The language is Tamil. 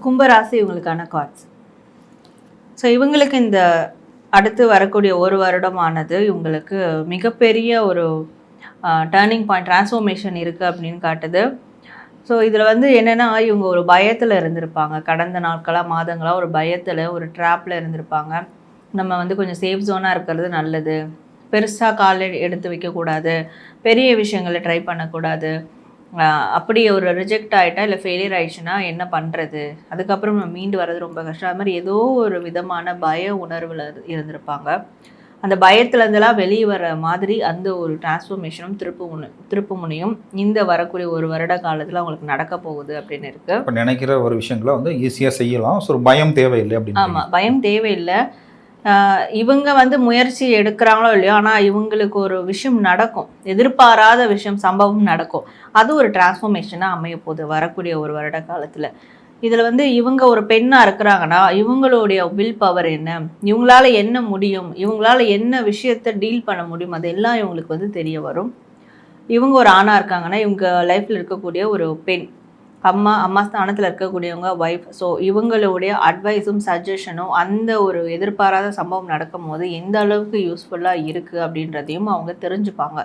கும்பராசி இவங்களுக்கான கார்ட்ஸ். ஸோ இவங்களுக்கு இந்த அடுத்து வரக்கூடிய ஒரு வருடமானது இவங்களுக்கு மிகப்பெரிய ஒரு டேர்னிங் பாயிண்ட், டிரான்ஸ்ஃபர்மேஷன் இருக்குது அப்படின்னு காட்டுது. ஸோ இதில் வந்து என்னென்னா, இவங்க ஒரு பயத்தில் இருந்திருப்பாங்க. கடந்த நாட்களாக மாதங்களாக ஒரு பயத்தில், ஒரு ட்ராப்பில் இருந்திருப்பாங்க. நம்ம வந்து கொஞ்சம் சேஃப் ஜோனாக இருக்கிறது நல்லது, பெருசாக கால் எடுத்து வைக்கக்கூடாது, பெரிய விஷயங்களை ட்ரை பண்ணக்கூடாது, அப்படி ஒரு ரிஜெக்ட் ஆகிட்டா இல்லை ஃபெயிலியர் ஆகிடுச்சுன்னா என்ன பண்ணுறது, அதுக்கப்புறம் நம்ம மீண்டு வர்றது ரொம்ப கஷ்டம். அது மாதிரி ஏதோ ஒரு விதமான பய உணர்வில் இருந்திருப்பாங்க. அந்த பயத்துலேருந்துலாம் வெளியே வர மாதிரி அந்த ஒரு டிரான்ஸ்ஃபர்மேஷனும் திருப்பு முனையும் இந்த வரக்கூடிய ஒரு வருட காலத்தில் அவங்களுக்கு நடக்க போகுது அப்படின்னு இருக்குது. இப்போ நினைக்கிற ஒரு விஷயங்களை வந்து ஈஸியாக செய்யலாம். ஸோ பயம் தேவையில்லை அப்படின்னு. ஆமாம், பயம் தேவையில்லை. இவங்க வந்து முயற்சி எடுக்கிறாங்களோ இல்லையோ, ஆனால் இவங்களுக்கு ஒரு விஷயம் நடக்கும், எதிர்பாராத விஷயம், சம்பவம் நடக்கும். அது ஒரு டிரான்ஸ்ஃபர்மேஷனாக அமைய போகுது வரக்கூடிய ஒரு வருட காலத்தில். இதில் வந்து இவங்க ஒரு பெண்ணாக இருக்கிறாங்கன்னா இவங்களுடைய வில் பவர் என்ன, இவங்களால என்ன முடியும், இவங்களால என்ன விஷயத்தை டீல் பண்ண முடியும், அதெல்லாம் இவங்களுக்கு வந்து தெரிய வரும். இவங்க ஒரு ஆணாக இருக்காங்கன்னா இவங்க லைஃப்பில் இருக்கக்கூடிய ஒரு பெண், அம்மா ஸ்தானத்தில் இருக்கக்கூடியவங்க ஒய்ஃப். ஸோ இவங்களுடைய அட்வைஸும் சஜஷனும் அந்த ஒரு எதிர்பாராத சம்பவம் நடக்கும் போது எந்த அளவுக்கு யூஸ்ஃபுல்லாக இருக்குது அப்படின்றதையும் அவங்க தெரிஞ்சுப்பாங்க.